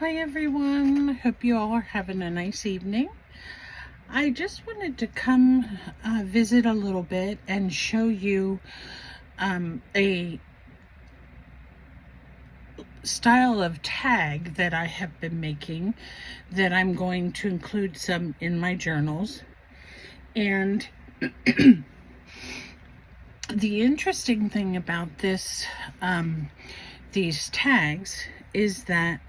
Hi everyone, hope you all are having a nice evening. I just wanted to come visit a little bit and show you a style of tag that I have been making that I'm going to include some in my journals. And the interesting thing about these tags is that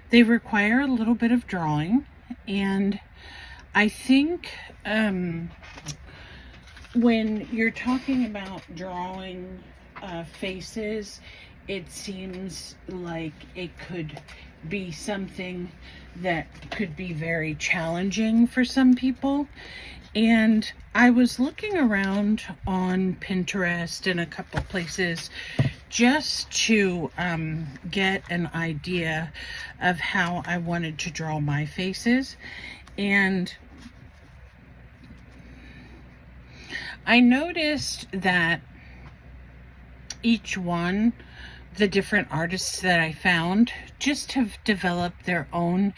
they require a little bit of drawing, and I think when you're talking about drawing faces, it seems like it could be something that could be very challenging for some people. And I was looking around on Pinterest and a couple places just to get an idea of how I wanted to draw my faces. And I noticed that each one, the different artists that I found, just have developed their own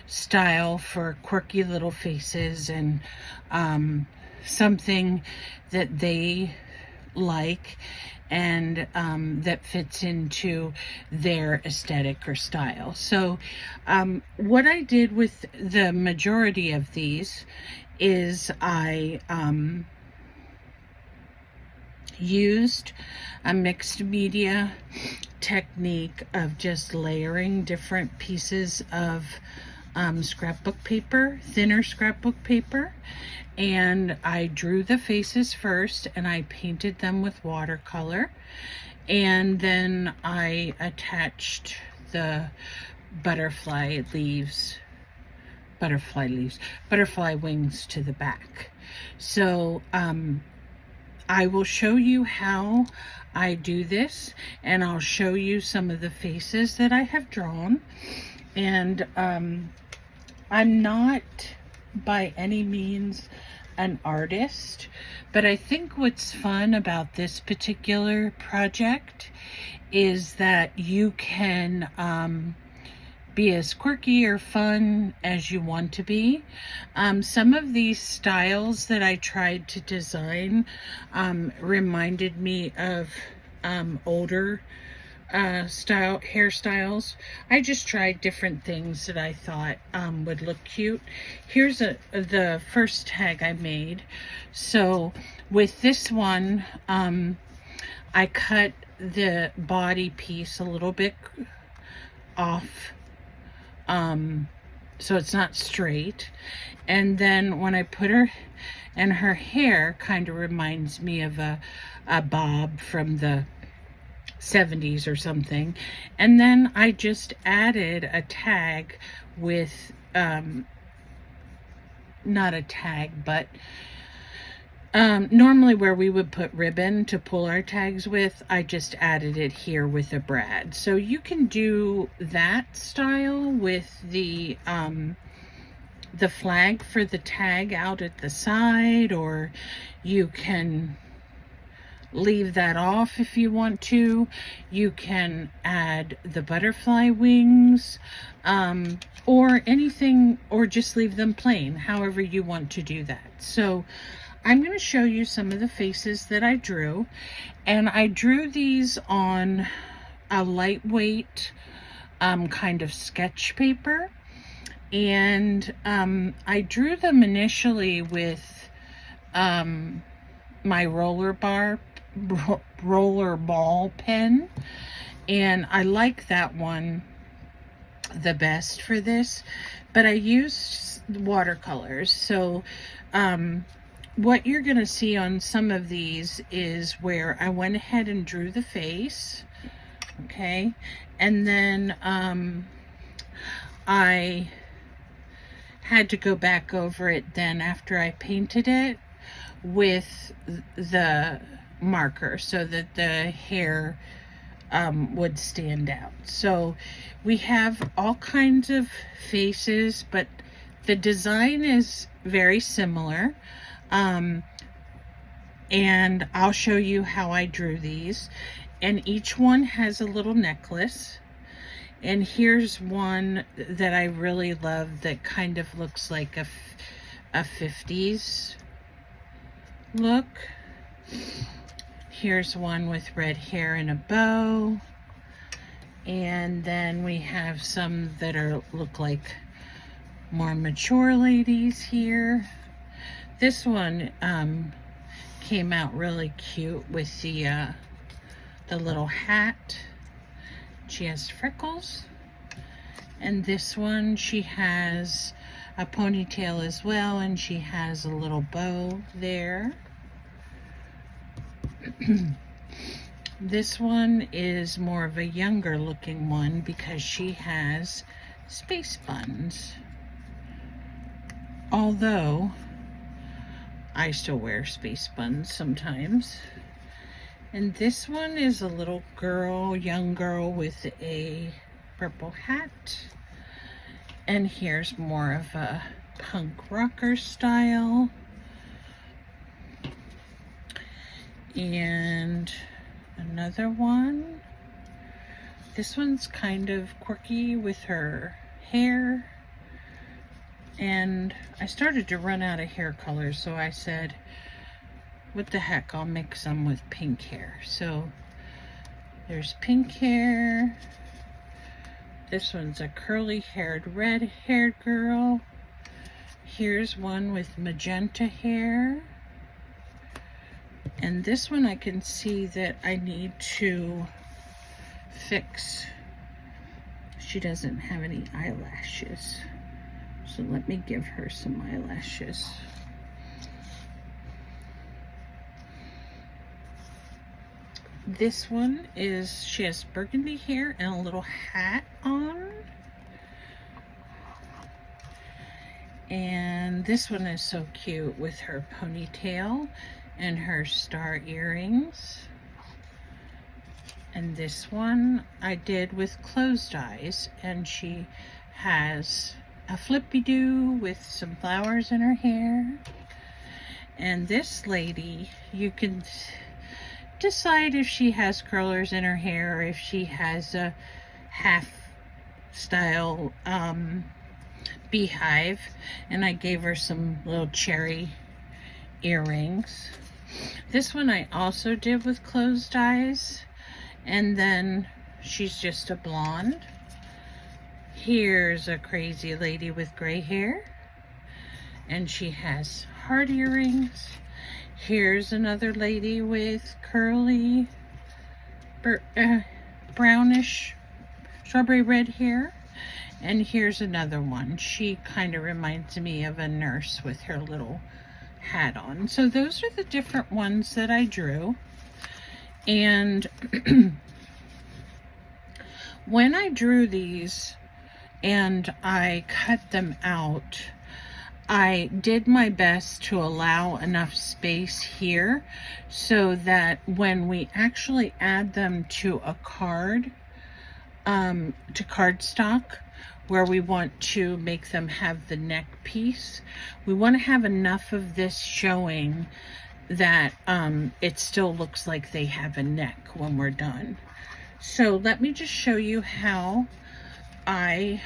style for quirky little faces and something that they like and that fits into their aesthetic or style. So what I did with the majority of these is I used a mixed media technique of just layering different pieces of scrapbook paper, thinner scrapbook paper, and I drew the faces first and I painted them with watercolor, and then I attached the butterfly wings to the back. So I will show you how I do this, and I'll show you some of the faces that I have drawn. And I'm not by any means an artist, but I think what's fun about this particular project is that you can be as quirky or fun as you want to be. Some of these styles that I tried to design reminded me of older hairstyles. I just tried different things that I thought would look cute. Here's the first tag I made. So with this one, I cut the body piece a little bit off, so it's not straight. And then when I put her, and her hair kind of reminds me of a bob from the 70s or something. And then I just added a tag with not a tag, but normally where we would put ribbon to pull our tags with, I just added it here with a brad. So you can do that style with the flag for the tag out at the side, or you can leave that off if you want to. You can add the butterfly wings, or anything, or just leave them plain, however you want to do that. So I'm going to show you some of the faces that I drew, and I drew these on a lightweight kind of sketch paper, and I drew them initially with my roller ball pen, and I like that one the best for this, but I used watercolors. So what you're going to see on some of these is where I went ahead and drew the face, okay, and then I had to go back over it then after I painted it with the marker so that the hair would stand out. So we have all kinds of faces, but the design is very similar. And I'll show you how I drew these. And each one has a little necklace. And here's one that I really love that kind of looks like a 50s look. Here's one with red hair and a bow. And then we have some that look like more mature ladies here. This one came out really cute with the little hat. She has freckles. And this one, she has a ponytail as well, and she has a little bow there. This one is more of a younger looking one because she has space buns. Although I still wear space buns sometimes. And this one is a little girl, young girl with a purple hat. And here's more of a punk rocker style. And another one. This one's kind of quirky with her hair. And I started to run out of hair colors, so I said, what the heck, I'll mix some with pink hair. So there's pink hair. This one's a curly-haired, red-haired girl. Here's one with magenta hair. And this one I can see that I need to fix. She doesn't have any eyelashes. So let me give her some eyelashes. This one is, she has burgundy hair and a little hat on. And this one is so cute with her ponytail and her star earrings. And this one I did with closed eyes, and she has a flippy-doo with some flowers in her hair. And this lady, you can decide if she has curlers in her hair or if she has a half style beehive. And I gave her some little cherry earrings. This one I also did with closed eyes, and then she's just a blonde. Here's a crazy lady with gray hair, and she has heart earrings. Here's another lady with curly brownish strawberry red hair. And here's another one. She kind of reminds me of a nurse with her little hat on. So those are the different ones that I drew. And when I drew these and I cut them out, I did my best to allow enough space here so that when we actually add them to a card, to cardstock, where we want to make them have the neck piece, we want to have enough of this showing that it still looks like they have a neck when we're done. So let me just show you how I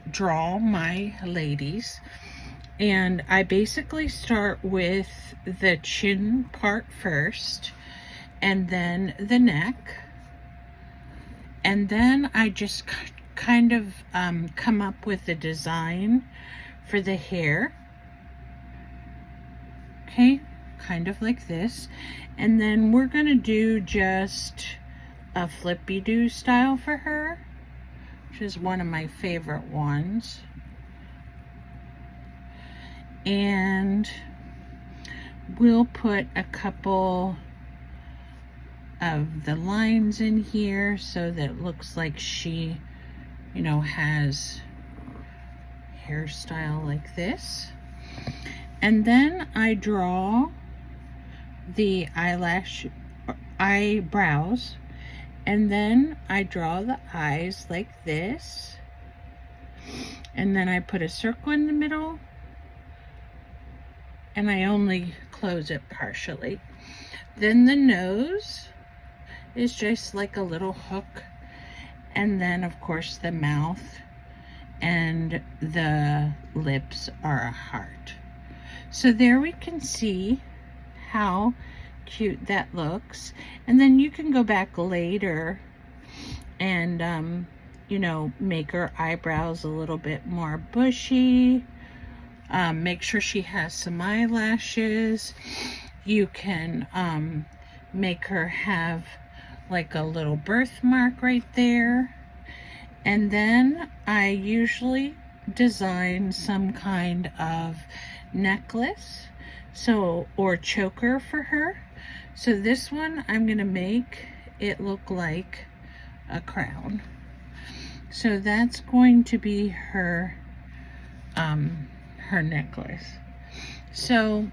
draw my ladies. And I basically start with the chin part first, and then the neck, and then I just kind of come up with a design for the hair. Okay, kind of like this. And then we're gonna do just a flippy-doo style for her, which is one of my favorite ones. And we'll put a couple of the lines in here so that it looks like she, you know, has hairstyle like this. And then I draw the eyebrows, and then I draw the eyes like this, and then I put a circle in the middle, and I only close it partially. Then the nose is just like a little hook, And then, of course, the mouth and the lips are a heart. So there we can see how cute that looks. And then you can go back later and, you know, make her eyebrows a little bit more bushy. Make sure she has some eyelashes. You can make her have like a little birthmark right there. And then I usually design some kind of necklace, or choker for her. So this one, I'm gonna make it look like a crown. So that's going to be her necklace. So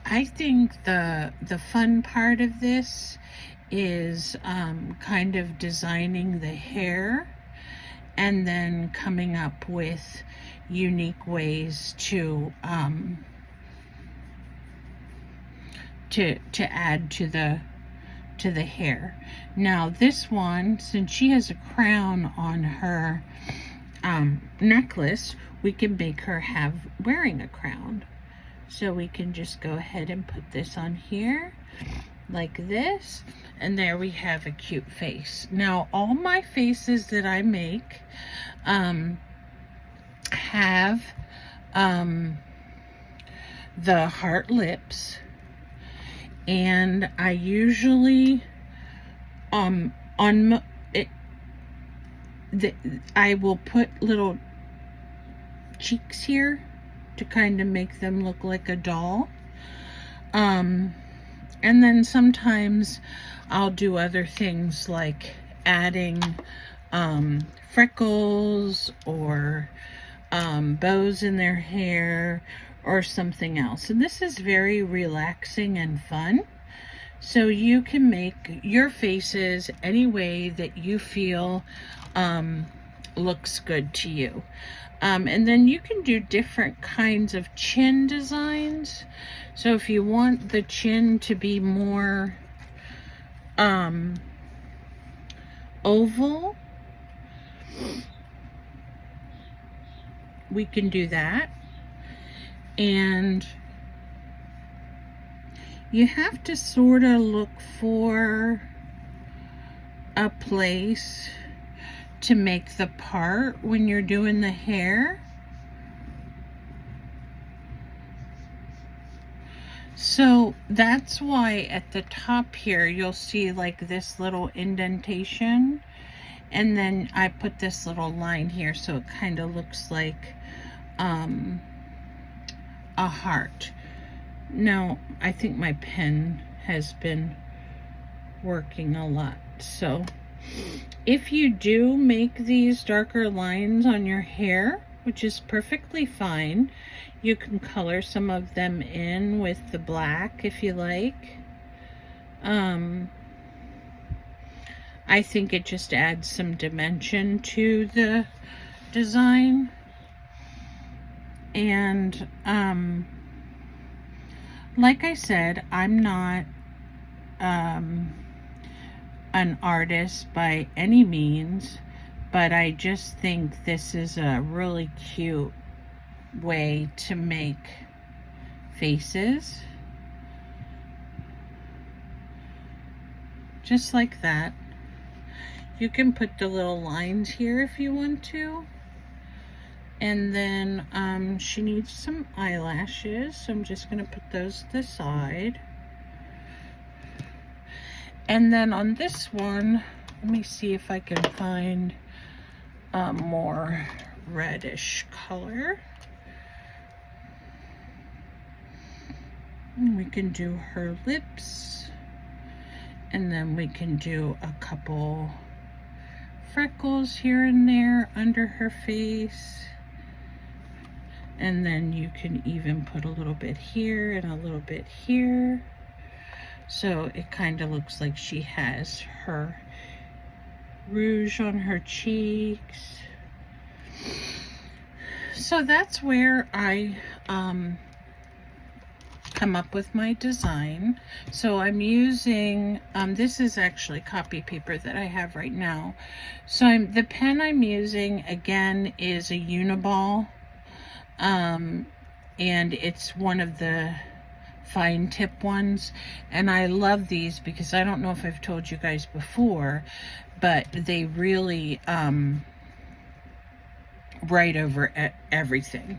I think the fun part of this is kind of designing the hair and then coming up with unique ways to add to the hair. Now this one, since she has a crown on her necklace, we can make her have wearing a crown. So we can just go ahead and put this on here like this, and there we have a cute face. Now all my faces that I make have the heart lips, and I usually I will put little cheeks here to kind of make them look like a doll. And then sometimes I'll do other things like adding freckles or bows in their hair or something else. And this is very relaxing and fun. So you can make your faces any way that you feel looks good to you. And then you can do different kinds of chin designs. So if you want the chin to be more oval, we can do that. And you have to sort of look for a place to make the part when you're doing the hair. So that's why at the top here you'll see like this little indentation, and then I put this little line here so it kind of looks like a heart. Now I think my pen has been working a lot, so if you do make these darker lines on your hair, which is perfectly fine, you can color some of them in with the black if you like. I think it just adds some dimension to the design. And like I said, I'm not an artist by any means, but I just think this is a really cute way to make faces. Just like that. You can put the little lines here if you want to. And then she needs some eyelashes, so I'm just going to put those to the side. And then on this one, let me see if I can find a more reddish color. And we can do her lips, and then we can do a couple freckles here and there under her face. And then you can even put a little bit here and a little bit here. So it kind of looks like she has her rouge on her cheeks. So that's where I come up with my design. So I'm using, this is actually copy paper that I have right now. So the pen I'm using, again, is a Uniball. And it's one of the fine tip ones. And I love these because I don't know if I've told you guys before, but they really write over everything.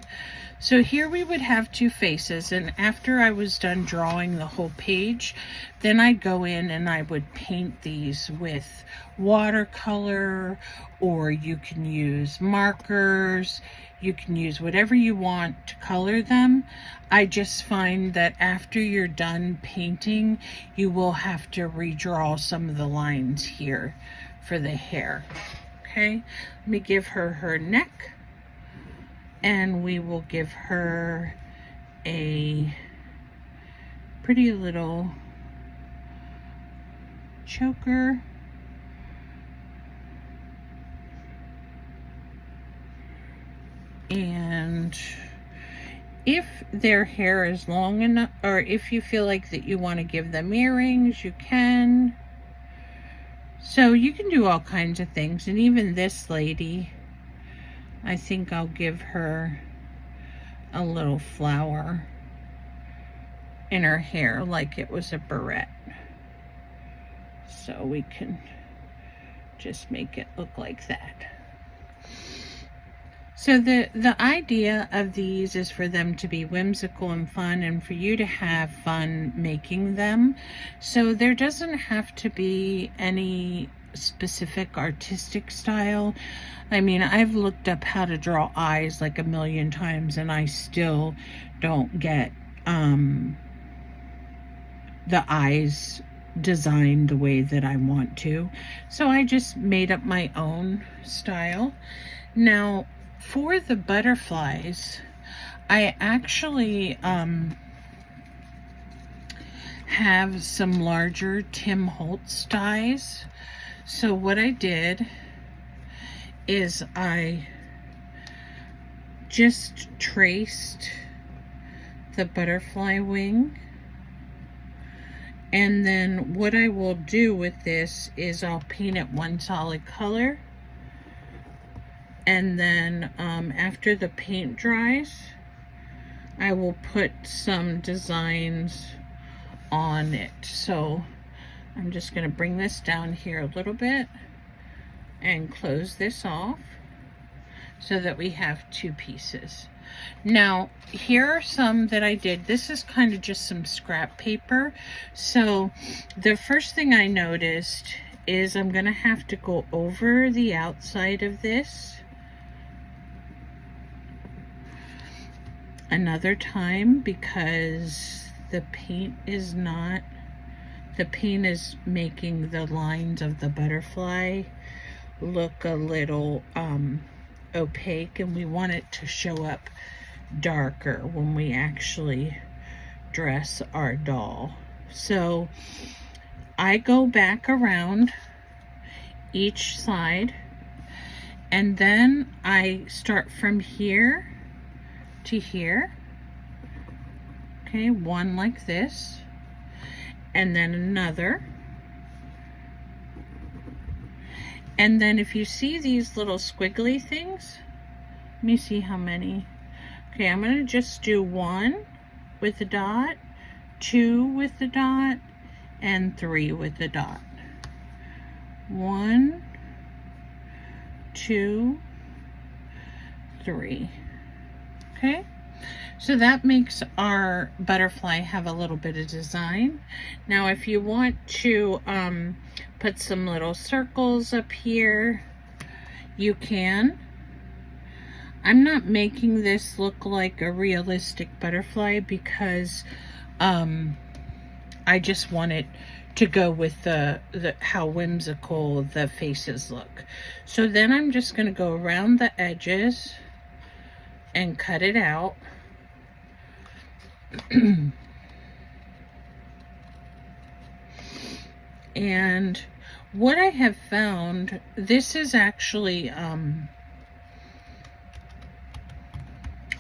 So here we would have two faces, and after I was done drawing the whole page, then I'd go in and I would paint these with watercolor, or you can use markers, you can use whatever you want to color them. I just find that after you're done painting, you will have to redraw some of the lines here for the hair. Okay, let me give her her neck, and we will give her a pretty little choker. And if their hair is long enough, or if you feel like that you want to give them earrings, you can. So you can do all kinds of things. And even this lady, I think I'll give her a little flower in her hair like it was a barrette. So we can just make it look like that. So the idea of these is for them to be whimsical and fun, and for you to have fun making them. So there doesn't have to be any specific artistic style. I mean, I've looked up how to draw eyes like a million times, and I still don't get the eyes designed the way that I want to. So I just made up my own style. Now, for the butterflies, I actually have some larger Tim Holtz dies. So what I did is I just traced the butterfly wing, and then what I will do with this is I'll paint it one solid color. And then after the paint dries, I will put some designs on it. So I'm just going to bring this down here a little bit and close this off so that we have two pieces. Now, here are some that I did. This is kind of just some scrap paper. So the first thing I noticed is I'm going to have to go over the outside of this another time, because the paint is making the lines of the butterfly look a little opaque, and we want it to show up darker when we actually dress our doll. So I go back around each side, and then I start from here to here. Okay, one like this, and then another. And then if you see these little squiggly things, let me see how many. Okay, I'm going to just do one with the dot, two with the dot, and three with the dot. 1, 2, 3. Okay, so that makes our butterfly have a little bit of design. Now, if you want to put some little circles up here, you can. I'm not making this look like a realistic butterfly because I just want it to go with the how whimsical the faces look. So then I'm just going to go around the edges and cut it out. And what I have found, this is actually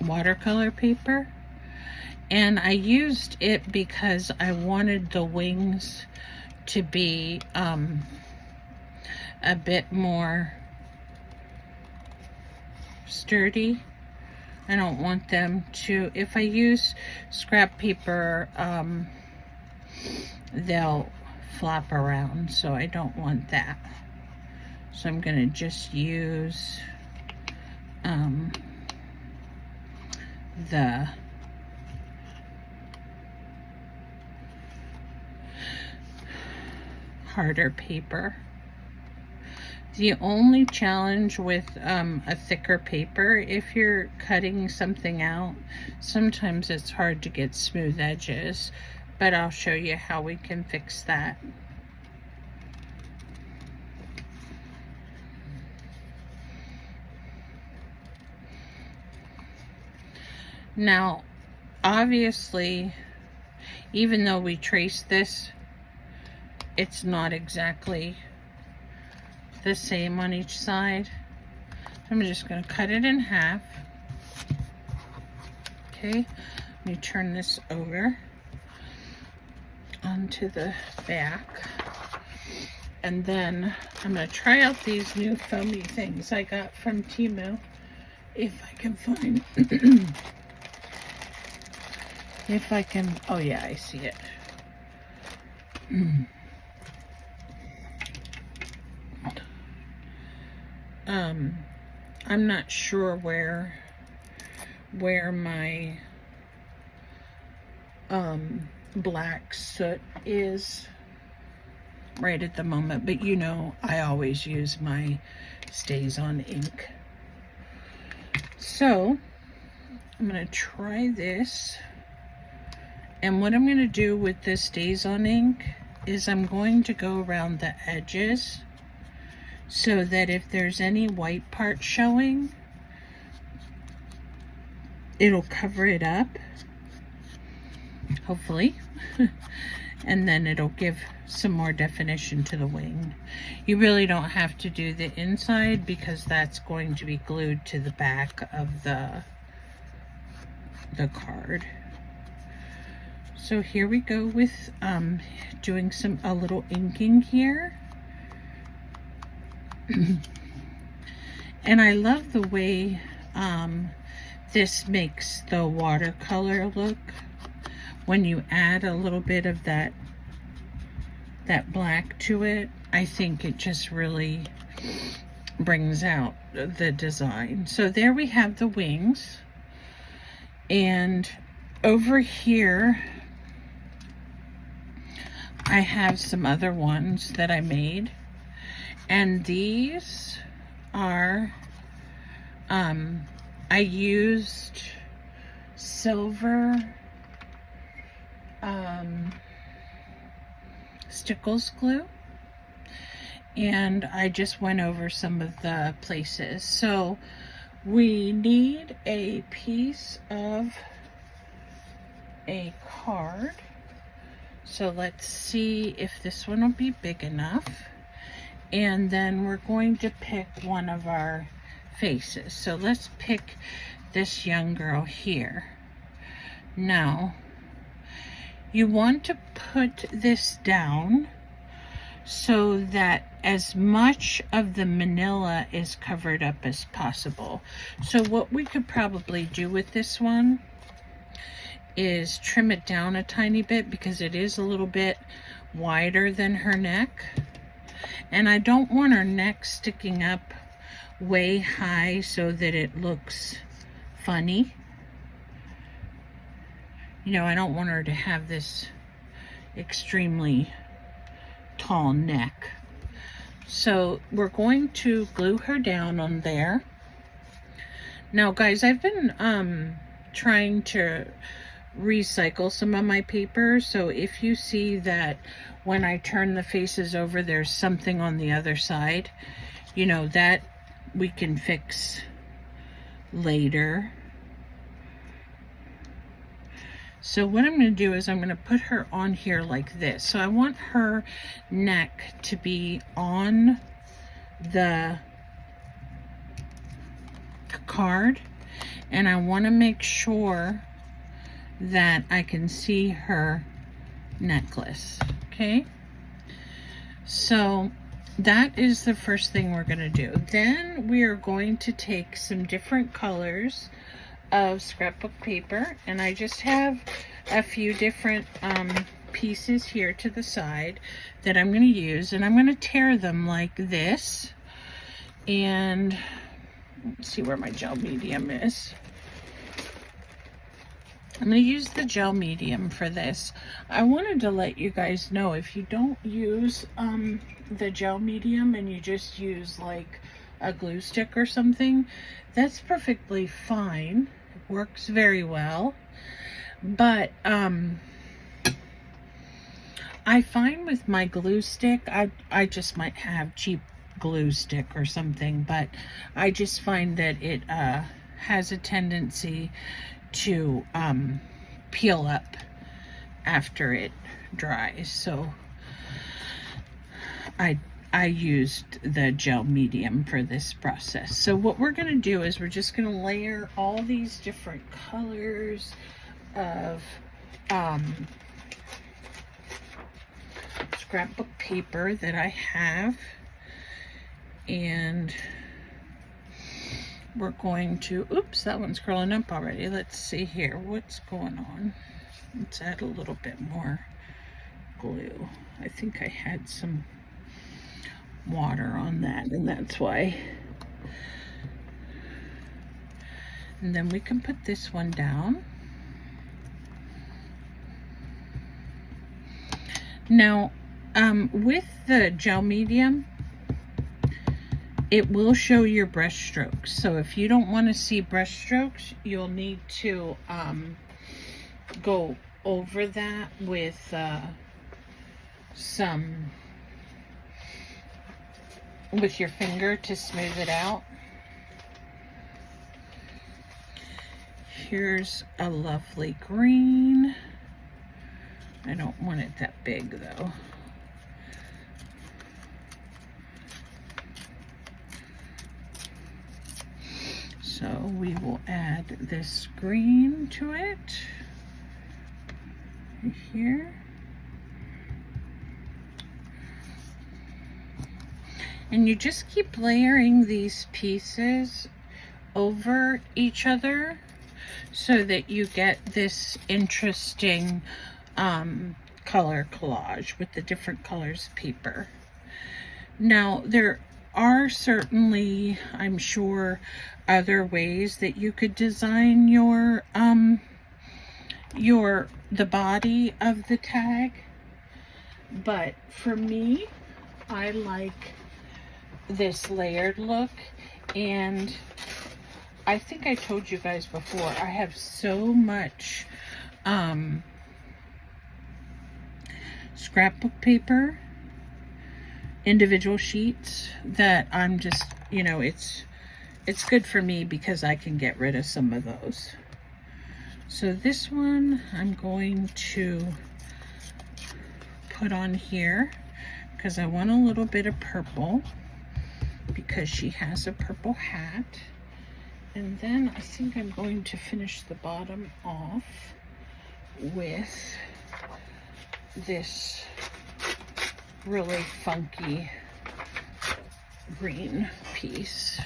watercolor paper, And I used it because I wanted the wings to be a bit more sturdy. I don't want them to, if I use scrap paper, they'll flop around, so I don't want that. So I'm going to just use the harder paper. The only challenge with a thicker paper, if you're cutting something out, sometimes it's hard to get smooth edges, but I'll show you how we can fix that. Now, obviously, even though we traced this, it's not exactly the same on each side. I'm just going to cut it in half. Okay, let me turn this over onto the back. And then I'm going to try out these new foamy things I got from Temu. If I can find... if I can... Oh yeah, I see it. I'm not sure where my black soot is right at the moment, but you know I always use my Stays On ink. So I'm going to try this, and what I'm going to do with this Stays On ink is I'm going to go around the edges so that if there's any white part showing, it'll cover it up, hopefully, and then it'll give some more definition to the wing. You really don't have to do the inside because that's going to be glued to the back of the card. So here we go with doing a little inking here. And I love the way this makes the watercolor look when you add a little bit of that black to it. I think it just really brings out the design. So there we have the wings, and over here I have some other ones that I made. And these are, I used silver stickles glue, and I just went over some of the places. So we need a piece of a card. So let's see if this one will be big enough. And then we're going to pick one of our faces. So let's pick this young girl here. Now, you want to put this down so that as much of the manila is covered up as possible. So what we could probably do with this one is trim it down a tiny bit because it is a little bit wider than her neck. And I don't want her neck sticking up way high so that it looks funny. You know, I don't want her to have this extremely tall neck. So we're going to glue her down on there. Now guys, I've been trying to recycle some of my paper, so if you see that when I turn the faces over there's something on the other side, you know, that we can fix later. So what I'm going to do is I'm going to put her on here like this. So I want her neck to be on the card, and I want to make sure that I can see her necklace. Okay, so that is the first thing we're going to do. Then we are going to take some different colors of scrapbook paper, and I just have a few different pieces here to the side that I'm going to use, and I'm going to tear them like this. And let's see where my gel medium is. I'm going to use the gel medium for this. I wanted to let you guys know, if you don't use the gel medium and you just use like a glue stick or something, that's perfectly fine. It works very well. But I find with my glue stick, I just might have cheap glue stick or something, but I just find that it has a tendency to peel up after it dries. So I used the gel medium for this process. So what we're going to do is we're just going to layer all these different colors of scrapbook paper that I have, and we're going to, oops, that one's curling up already. Let's see here, what's going on. Let's add a little bit more glue. I think I had some water on that, and that's why. And then we can put this one down. Now, with the gel medium, it will show your brush strokes. So if you don't want to see brush strokes, you'll need to go over that with with your finger to smooth it out. Here's a lovely green. I don't want it that big though. So we will add this green to it here. And you just keep layering these pieces over each other so that you get this interesting color collage with the different colors of paper. Now, there are certainly, I'm sure, other ways that you could design the body of the tag, but for me, I like this layered look. And I think I told you guys before, I have so much scrapbook paper, individual sheets, that I'm just, you know, it's good for me because I can get rid of some of those. So this one I'm going to put on here because I want a little bit of purple, because she has a purple hat. And then I think I'm going to finish the bottom off with this really funky green piece.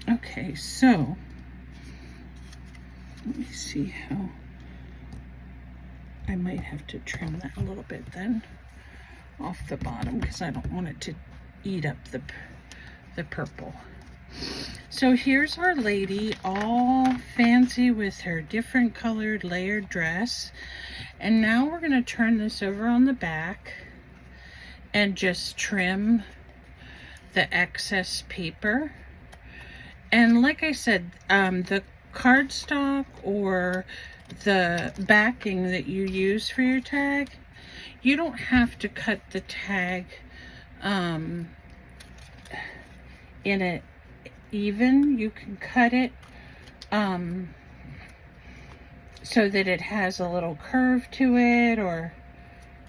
Okay, so let me see how I might have to trim that a little bit then off the bottom, because I don't want it to eat up the purple. So here's our lady, all fancy with her different colored layered dress. And now we're going to turn this over on the back and just trim the excess paper. And like I said, the cardstock or the backing that you use for your tag, you don't have to cut the tag in it even. You can cut it so that it has a little curve to it, or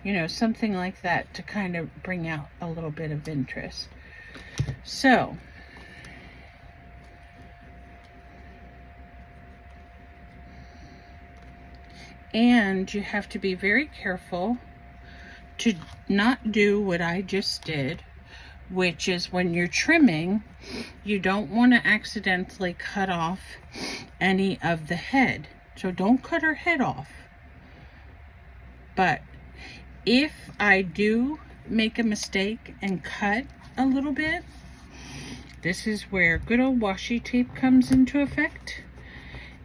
you know, something like that, to kind of bring out a little bit of interest. So And you have to be very careful to not do what I just did, which is when you're trimming, you don't want to accidentally cut off any of the head. So don't cut her head off. But if I do make a mistake and cut a little bit, this is where good old washi tape comes into effect.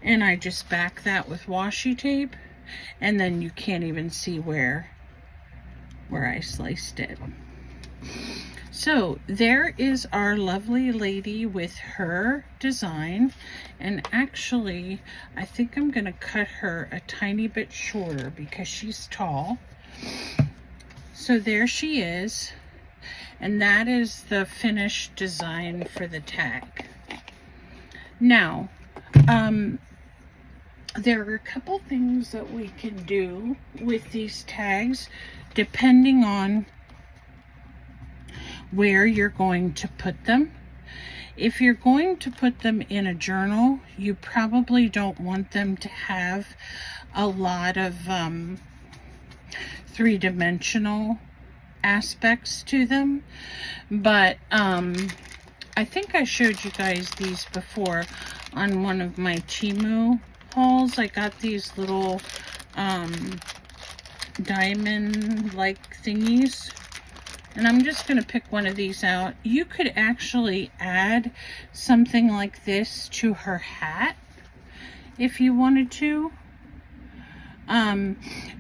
And I just back that with washi tape, and then you can't even see where I sliced it. So there is our lovely lady with her design. And actually, I think I'm going to cut her a tiny bit shorter because she's tall. So there she is. And that is the finished design for the tag. Now, there are a couple things that we can do with these tags depending on where you're going to put them. If you're going to put them in a journal, you probably don't want them to have a lot of three-dimensional aspects to them. But I think I showed you guys these before on one of my Temu hauls. I got these little diamond-like thingies. And I'm just going to pick one of these out. You could actually add something like this to her hat if you wanted to.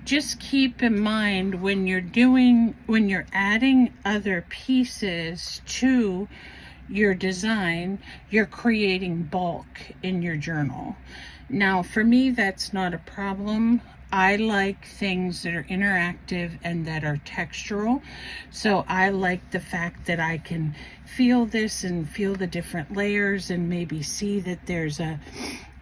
Just keep in mind when you're adding other pieces to your design, you're creating bulk in your journal. Now, for me, that's not a problem. I like things that are interactive and that are textural. So I like the fact that I can feel this and feel the different layers and maybe see that there's a,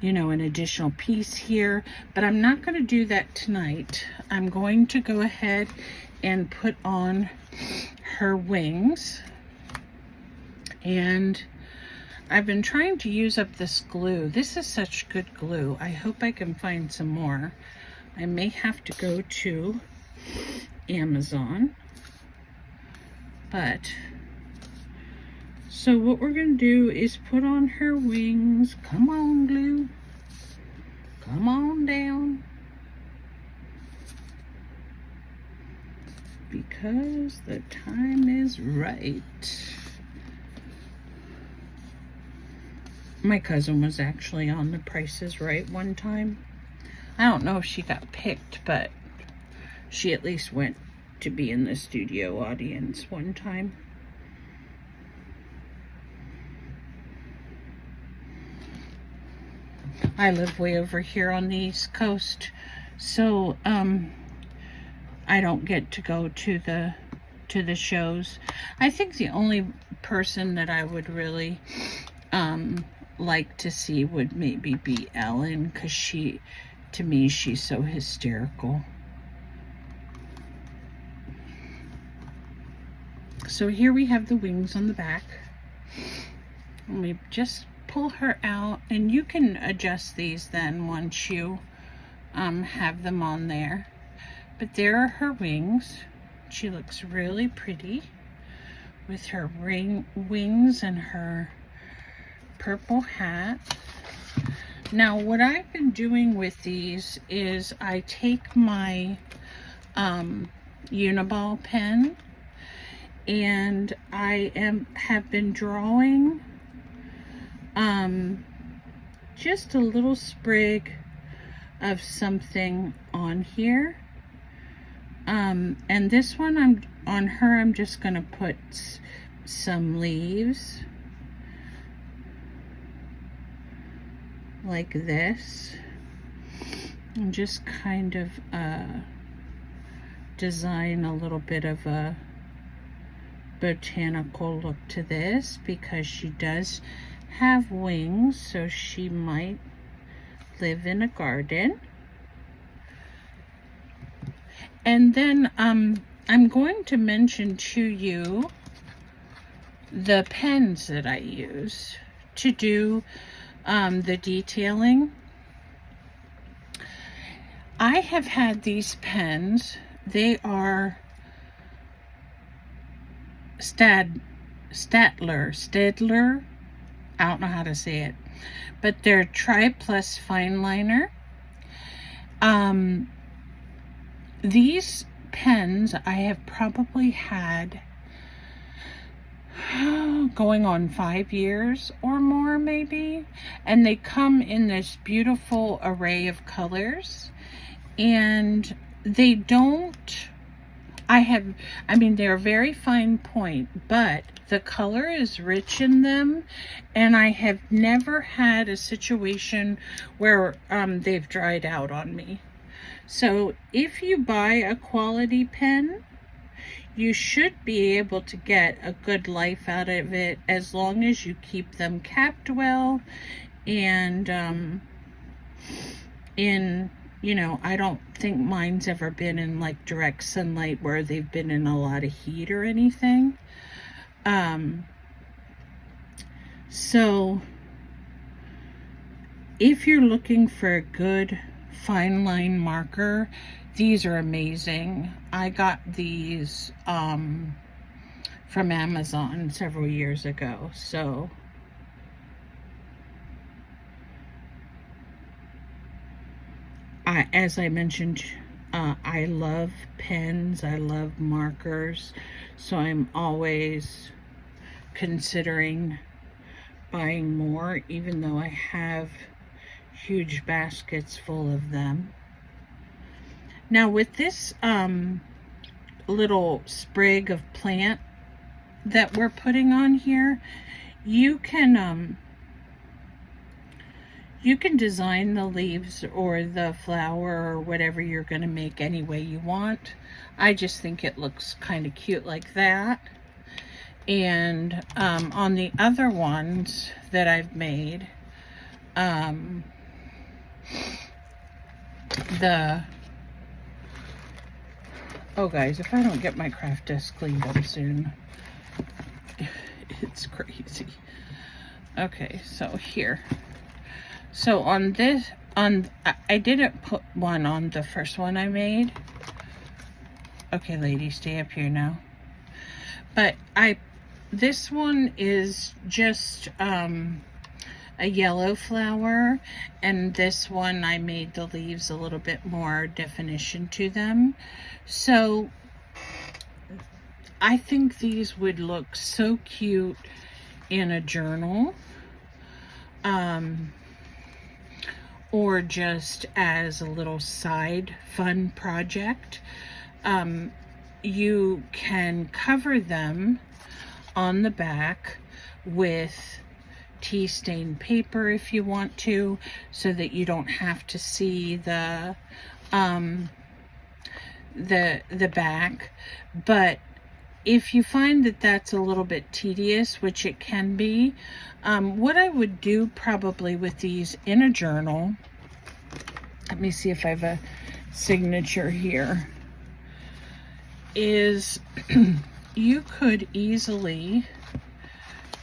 an additional piece here. But I'm not going to do that tonight. I'm going to go ahead and put on her wings. And I've been trying to use up this glue. This is such good glue. I hope I can find some more. I may have to go to Amazon. But, so what we're going to do is put on her wings. Come on, glue. Come on down. Because the time is right. My cousin was actually on The Price is Right one time. I don't know if she got picked, but she at least went to be in the studio audience one time. I live way over here on the East Coast, so I don't get to go to the shows. I think the only person that I would really like to see would maybe be Ellen, because to me, she's so hysterical. So here we have the wings on the back. Let me just pull her out, and you can adjust these then once you have them on there. But there are her wings. She looks really pretty with her wings and her purple hat. Now, what I've been doing with these is I take my Uniball pen, and I have been drawing just a little sprig of something on here. And this one, I'm just going to put some leaves. Like this, and just kind of design a little bit of a botanical look to this, because she does have wings, so she might live in a garden. And then I'm going to mention to you the pens that I use to do the detailing. I have had these pens. They are Stadler. I don't know how to say it, but they're Tri Plus Fine Liner. These pens I have probably had going on 5 years or more maybe, and they come in this beautiful array of colors, and they don't, they're very fine point, but the color is rich in them, and I have never had a situation where they've dried out on me. So if you buy a quality pen, you should be able to get a good life out of it as long as you keep them capped well, and I don't think mine's ever been in like direct sunlight where they've been in a lot of heat or anything. So if you're looking for a good fine line marker, these are amazing. I got these from Amazon several years ago. So as I mentioned, I love pens, I love markers, so I'm always considering buying more, even though I have huge baskets full of them. Now with this little sprig of plant that we're putting on here, you can design the leaves or the flower or whatever you're going to make any way you want. I just think it looks kind of cute like that. And on the other ones that I've made, oh guys, if I don't get my craft desk cleaned up soon, it's crazy. Okay, so here. So on this, I didn't put one on the first one I made. Okay, lady, stay up here now. But this one is just a yellow flower, and this one I made the leaves a little bit more definition to them. So I think these would look so cute in a journal, or just as a little side fun project. You can cover them on the back with tea stained paper if you want to, so that you don't have to see the back. But if you find that that's a little bit tedious, which it can be, what I would do probably with these in a journal, let me see if I have a signature here, is you could easily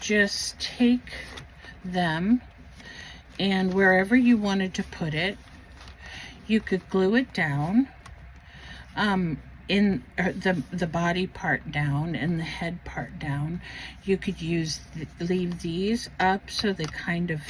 just take them, and wherever you wanted to put it, you could glue it down, in the body part down and the head part down. You could leave these up so they kind of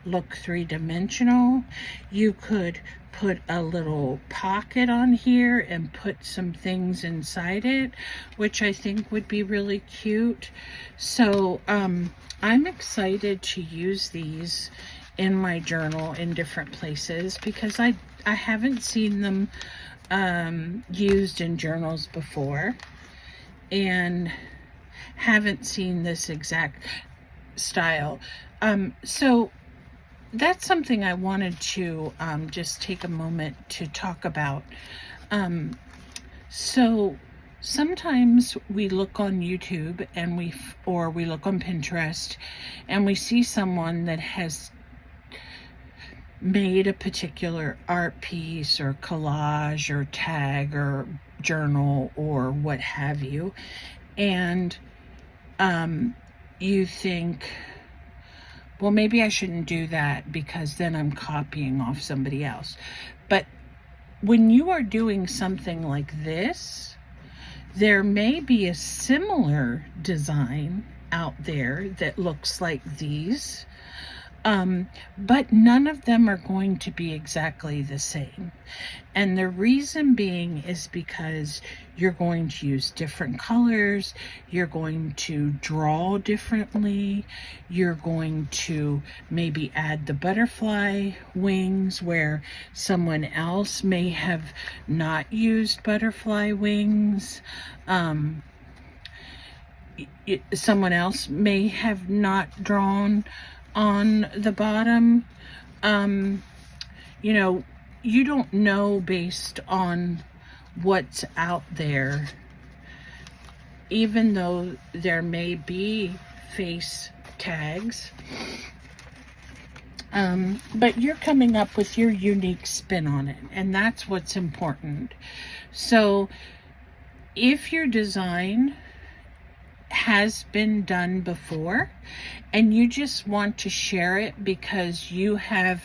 look three-dimensional. You could put a little pocket on here and put some things inside it, which I think would be really cute. So I'm excited to use these in my journal in different places, because I haven't seen them used in journals before, and haven't seen this exact style. So that's something I wanted to just take a moment to talk about. So sometimes we look on YouTube and or we look on Pinterest and we see someone that has made a particular art piece or collage or tag or journal or what have you, and you think, well, maybe I shouldn't do that because then I'm copying off somebody else. But when you are doing something like this, there may be a similar design out there that looks like these, but none of them are going to be exactly the same. And the reason being is because you're going to use different colors, you're going to draw differently, you're going to maybe add the butterfly wings where someone else may have not used butterfly wings. Someone else may have not drawn on the bottom. You know, you don't know based on what's out there, even though there may be face tags. But you're coming up with your unique spin on it, and that's what's important. So if your design has been done before and you just want to share it because you have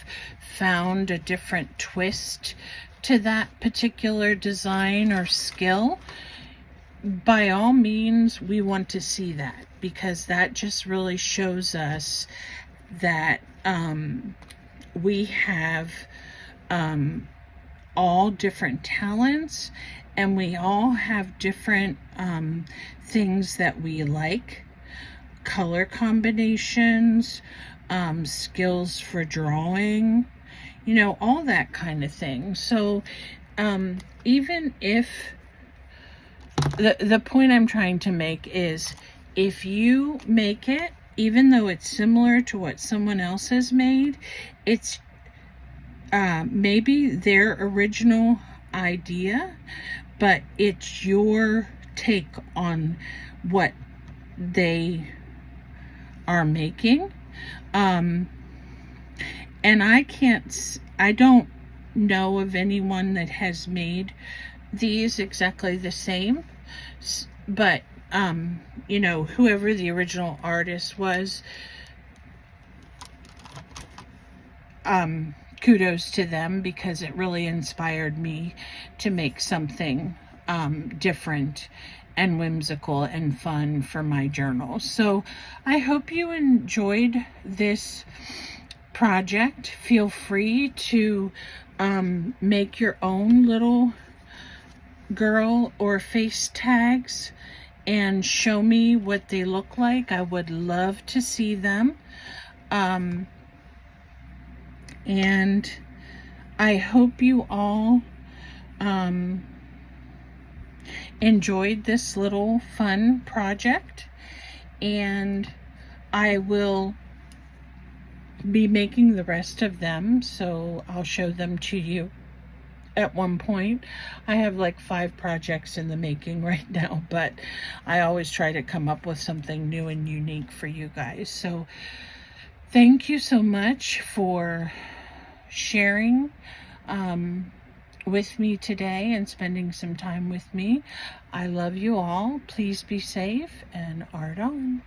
found a different twist to that particular design or skill, by all means, we want to see that, because that just really shows us that we have all different talents, and we all have different things that we like, color combinations, skills for drawing, you know, all that kind of thing. So even if the point I'm trying to make is, if you make it, even though it's similar to what someone else has made, it's maybe their original idea, but it's your take on what they are making. And I don't know of anyone that has made these exactly the same, but you know, whoever the original artist was, kudos to them, because it really inspired me to make something different and whimsical and fun for my journal. So I hope you enjoyed this project. Feel free to make your own little girl or face tags and show me what they look like. I would love to see them. And I hope you all enjoyed this little fun project, and I will be making the rest of them, so I'll show them to you at one point. I have like 5 projects in the making right now, but I always try to come up with something new and unique for you guys. So thank you so much for sharing with me today and spending some time with me. I love you all. Please be safe, and art on.